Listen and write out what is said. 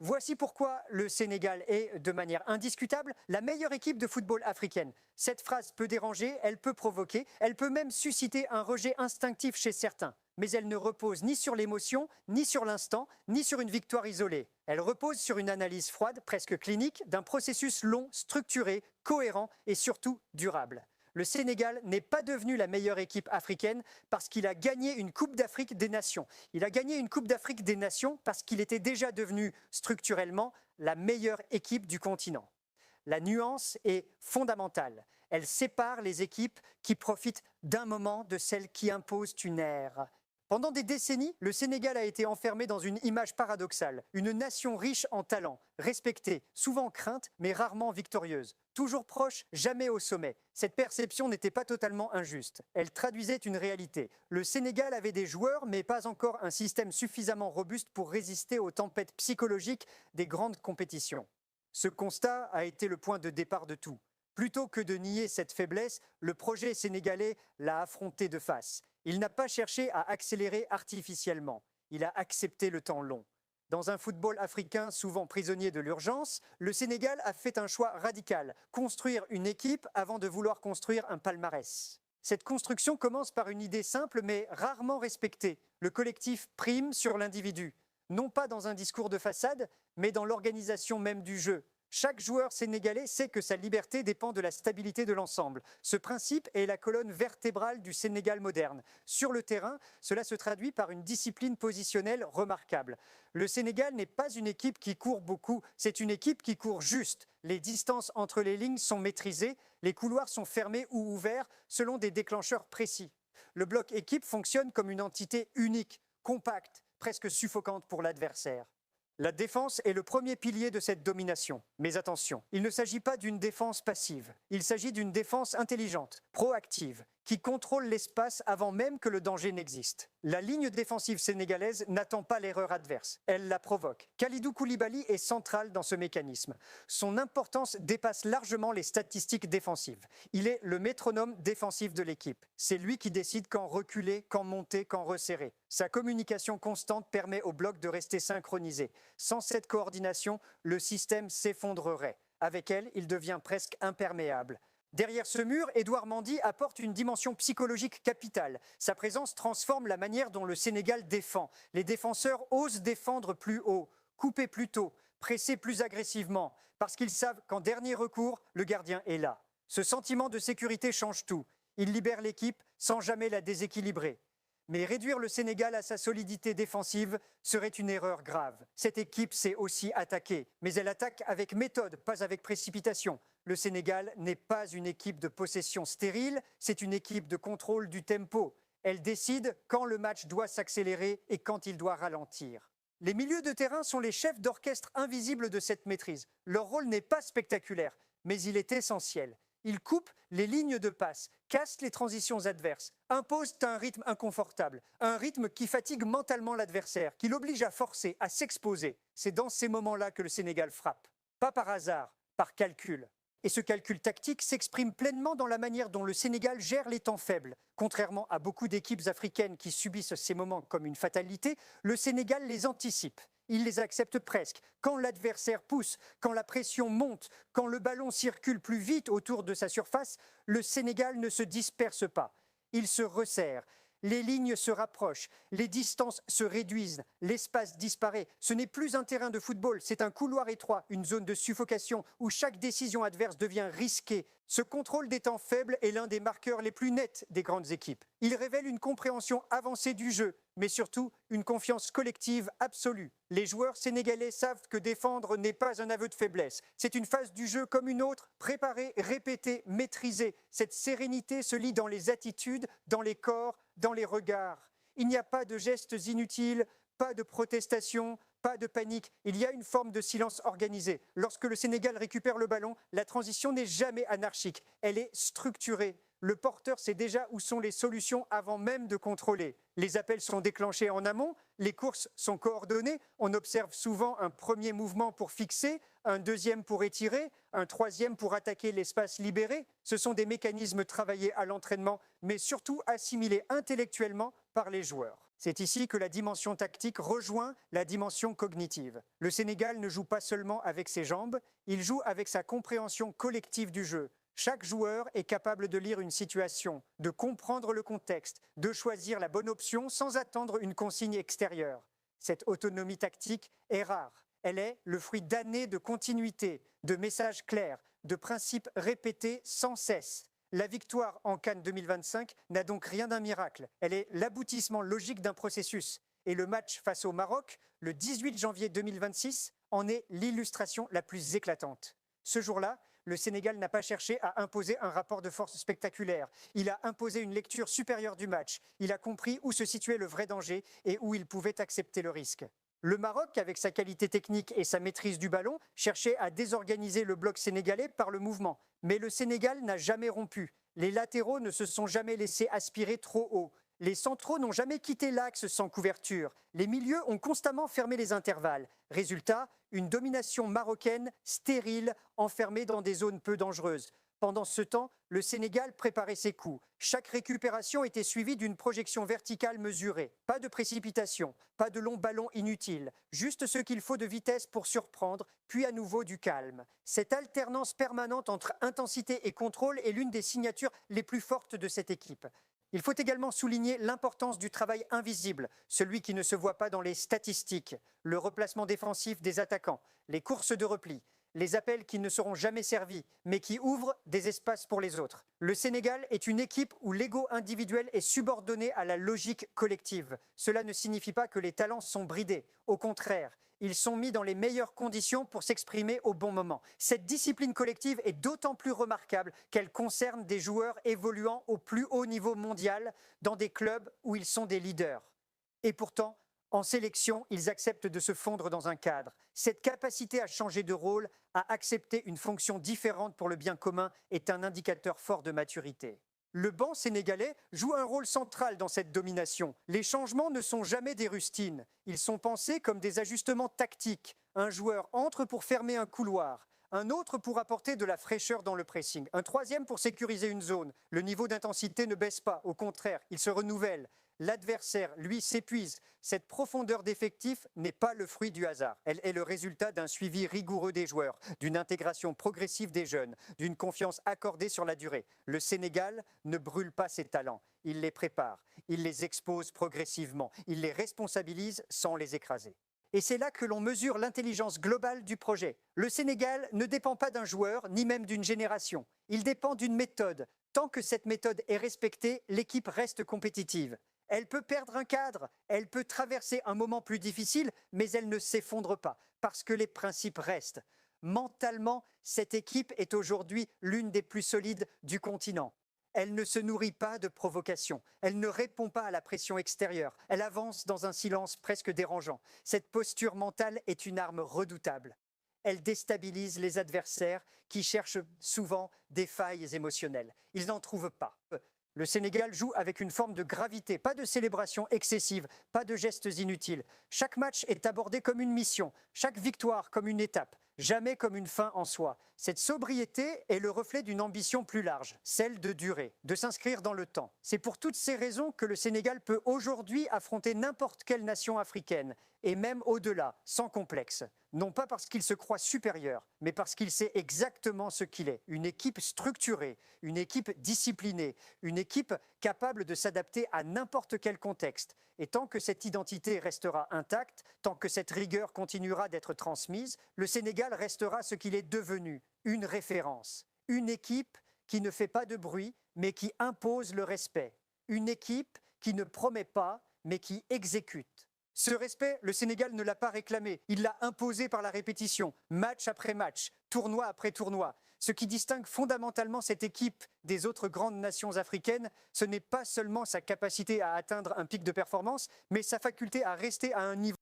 Voici pourquoi le Sénégal est, de manière indiscutable, la meilleure équipe de football africaine. Cette phrase peut déranger, elle peut provoquer, elle peut même susciter un rejet instinctif chez certains. Mais elle ne repose ni sur l'émotion, ni sur l'instant, ni sur une victoire isolée. Elle repose sur une analyse froide, presque clinique, d'un processus long, structuré, cohérent et surtout durable. Le Sénégal n'est pas devenu la meilleure équipe africaine parce qu'il a gagné une Coupe d'Afrique des Nations. Il a gagné une Coupe d'Afrique des Nations parce qu'il était déjà devenu structurellement la meilleure équipe du continent. La nuance est fondamentale. Elle sépare les équipes qui profitent d'un moment de celles qui imposent une ère. Pendant des décennies, le Sénégal a été enfermé dans une image paradoxale. Une nation riche en talent, respectée, souvent crainte, mais rarement victorieuse. Toujours proche, jamais au sommet. Cette perception n'était pas totalement injuste. Elle traduisait une réalité. Le Sénégal avait des joueurs, mais pas encore un système suffisamment robuste pour résister aux tempêtes psychologiques des grandes compétitions. Ce constat a été le point de départ de tout. Plutôt que de nier cette faiblesse, le projet sénégalais l'a affronté de face. Il n'a pas cherché à accélérer artificiellement. Il a accepté le temps long. Dans un football africain souvent prisonnier de l'urgence, le Sénégal a fait un choix radical, construire une équipe avant de vouloir construire un palmarès. Cette construction commence par une idée simple mais rarement respectée. Le collectif prime sur l'individu. Non pas dans un discours de façade, mais dans l'organisation même du jeu. Chaque joueur sénégalais sait que sa liberté dépend de la stabilité de l'ensemble. Ce principe est la colonne vertébrale du Sénégal moderne. Sur le terrain, cela se traduit par une discipline positionnelle remarquable. Le Sénégal n'est pas une équipe qui court beaucoup, c'est une équipe qui court juste. Les distances entre les lignes sont maîtrisées, les couloirs sont fermés ou ouverts selon des déclencheurs précis. Le bloc équipe fonctionne comme une entité unique, compacte, presque suffocante pour l'adversaire. La défense est le premier pilier de cette domination. Mais attention, il ne s'agit pas d'une défense passive. Il s'agit d'une défense intelligente, proactive, qui contrôle l'espace avant même que le danger n'existe. La ligne défensive sénégalaise n'attend pas l'erreur adverse, elle la provoque. Kalidou Koulibaly est central dans ce mécanisme. Son importance dépasse largement les statistiques défensives. Il est le métronome défensif de l'équipe. C'est lui qui décide quand reculer, quand monter, quand resserrer. Sa communication constante permet au bloc de rester synchronisé. Sans cette coordination, le système s'effondrerait. Avec elle, il devient presque imperméable. Derrière ce mur, Edouard Mendy apporte une dimension psychologique capitale. Sa présence transforme la manière dont le Sénégal défend. Les défenseurs osent défendre plus haut, couper plus tôt, presser plus agressivement, parce qu'ils savent qu'en dernier recours, le gardien est là. Ce sentiment de sécurité change tout. Il libère l'équipe sans jamais la déséquilibrer. Mais réduire le Sénégal à sa solidité défensive serait une erreur grave. Cette équipe sait aussi attaquer, mais elle attaque avec méthode, pas avec précipitation. Le Sénégal n'est pas une équipe de possession stérile, c'est une équipe de contrôle du tempo. Elle décide quand le match doit s'accélérer et quand il doit ralentir. Les milieux de terrain sont les chefs d'orchestre invisibles de cette maîtrise. Leur rôle n'est pas spectaculaire, mais il est essentiel. Ils coupent les lignes de passe, cassent les transitions adverses, imposent un rythme inconfortable, un rythme qui fatigue mentalement l'adversaire, qui l'oblige à forcer, à s'exposer. C'est dans ces moments-là que le Sénégal frappe. Pas par hasard, par calcul. Et ce calcul tactique s'exprime pleinement dans la manière dont le Sénégal gère les temps faibles. Contrairement à beaucoup d'équipes africaines qui subissent ces moments comme une fatalité, le Sénégal les anticipe. Il les accepte presque. Quand l'adversaire pousse, quand la pression monte, quand le ballon circule plus vite autour de sa surface, le Sénégal ne se disperse pas. Il se resserre. Les lignes se rapprochent, les distances se réduisent, l'espace disparaît. Ce n'est plus un terrain de football, c'est un couloir étroit, une zone de suffocation où chaque décision adverse devient risquée. Ce contrôle des temps faibles est l'un des marqueurs les plus nets des grandes équipes. Il révèle une compréhension avancée du jeu, mais surtout une confiance collective absolue. Les joueurs sénégalais savent que défendre n'est pas un aveu de faiblesse. C'est une phase du jeu comme une autre, préparée, répétée, maîtrisée. Cette sérénité se lit dans les attitudes, dans les corps, dans les regards. Il n'y a pas de gestes inutiles, pas de protestation, pas de panique. Il y a une forme de silence organisé. Lorsque le Sénégal récupère le ballon, la transition n'est jamais anarchique. Elle est structurée. Le porteur sait déjà où sont les solutions avant même de contrôler. Les appels sont déclenchés en amont, les courses sont coordonnées. On observe souvent un premier mouvement pour fixer, un deuxième pour étirer, un troisième pour attaquer l'espace libéré. Ce sont des mécanismes travaillés à l'entraînement, mais surtout assimilés intellectuellement par les joueurs. C'est ici que la dimension tactique rejoint la dimension cognitive. Le Sénégal ne joue pas seulement avec ses jambes, il joue avec sa compréhension collective du jeu. Chaque joueur est capable de lire une situation, de comprendre le contexte, de choisir la bonne option sans attendre une consigne extérieure. Cette autonomie tactique est rare. Elle est le fruit d'années de continuité, de messages clairs, de principes répétés sans cesse. La victoire en Cannes 2025 n'a donc rien d'un miracle. Elle est l'aboutissement logique d'un processus. Et le match face au Maroc, le 18 janvier 2026, en est l'illustration la plus éclatante. Ce jour-là, le Sénégal n'a pas cherché à imposer un rapport de force spectaculaire. Il a imposé une lecture supérieure du match. Il a compris où se situait le vrai danger et où il pouvait accepter le risque. Le Maroc, avec sa qualité technique et sa maîtrise du ballon, cherchait à désorganiser le bloc sénégalais par le mouvement. Mais le Sénégal n'a jamais rompu. Les latéraux ne se sont jamais laissés aspirer trop haut. Les centraux n'ont jamais quitté l'axe sans couverture. Les milieux ont constamment fermé les intervalles. Résultat, une domination marocaine stérile, enfermée dans des zones peu dangereuses. Pendant ce temps, le Sénégal préparait ses coups. Chaque récupération était suivie d'une projection verticale mesurée. Pas de précipitation, pas de longs ballons inutiles, juste ce qu'il faut de vitesse pour surprendre, puis à nouveau du calme. Cette alternance permanente entre intensité et contrôle est l'une des signatures les plus fortes de cette équipe. Il faut également souligner l'importance du travail invisible, celui qui ne se voit pas dans les statistiques, le replacement défensif des attaquants, les courses de repli, les appels qui ne seront jamais servis, mais qui ouvrent des espaces pour les autres. Le Sénégal est une équipe où l'ego individuel est subordonné à la logique collective. Cela ne signifie pas que les talents sont bridés. Au contraire, ils sont mis dans les meilleures conditions pour s'exprimer au bon moment. Cette discipline collective est d'autant plus remarquable qu'elle concerne des joueurs évoluant au plus haut niveau mondial dans des clubs où ils sont des leaders. Et pourtant, en sélection, ils acceptent de se fondre dans un cadre. Cette capacité à changer de rôle, à accepter une fonction différente pour le bien commun, est un indicateur fort de maturité. Le banc sénégalais joue un rôle central dans cette domination. Les changements ne sont jamais des rustines. Ils sont pensés comme des ajustements tactiques. Un joueur entre pour fermer un couloir, un autre pour apporter de la fraîcheur dans le pressing, un troisième pour sécuriser une zone. Le niveau d'intensité ne baisse pas, au contraire, il se renouvelle. L'adversaire, lui, s'épuise. Cette profondeur d'effectif n'est pas le fruit du hasard. Elle est le résultat d'un suivi rigoureux des joueurs, d'une intégration progressive des jeunes, d'une confiance accordée sur la durée. Le Sénégal ne brûle pas ses talents. Il les prépare, il les expose progressivement, il les responsabilise sans les écraser. Et c'est là que l'on mesure l'intelligence globale du projet. Le Sénégal ne dépend pas d'un joueur, ni même d'une génération. Il dépend d'une méthode. Tant que cette méthode est respectée, l'équipe reste compétitive. Elle peut perdre un cadre, elle peut traverser un moment plus difficile, mais elle ne s'effondre pas, parce que les principes restent. Mentalement, cette équipe est aujourd'hui l'une des plus solides du continent. Elle ne se nourrit pas de provocations, elle ne répond pas à la pression extérieure, elle avance dans un silence presque dérangeant. Cette posture mentale est une arme redoutable. Elle déstabilise les adversaires qui cherchent souvent des failles émotionnelles. Ils n'en trouvent pas. Le Sénégal joue avec une forme de gravité, pas de célébration excessive, pas de gestes inutiles. Chaque match est abordé comme une mission, chaque victoire comme une étape, jamais comme une fin en soi. Cette sobriété est le reflet d'une ambition plus large, celle de durer, de s'inscrire dans le temps. C'est pour toutes ces raisons que le Sénégal peut aujourd'hui affronter n'importe quelle nation africaine, et même au-delà, sans complexe. Non pas parce qu'il se croit supérieur, mais parce qu'il sait exactement ce qu'il est. Une équipe structurée, une équipe disciplinée, une équipe capable de s'adapter à n'importe quel contexte. Et tant que cette identité restera intacte, tant que cette rigueur continuera d'être transmise, le Sénégal restera ce qu'il est devenu, une référence. Une équipe qui ne fait pas de bruit, mais qui impose le respect. Une équipe qui ne promet pas, mais qui exécute. Ce respect, le Sénégal ne l'a pas réclamé, il l'a imposé par la répétition, match après match, tournoi après tournoi. Ce qui distingue fondamentalement cette équipe des autres grandes nations africaines, ce n'est pas seulement sa capacité à atteindre un pic de performance, mais sa faculté à rester à un niveau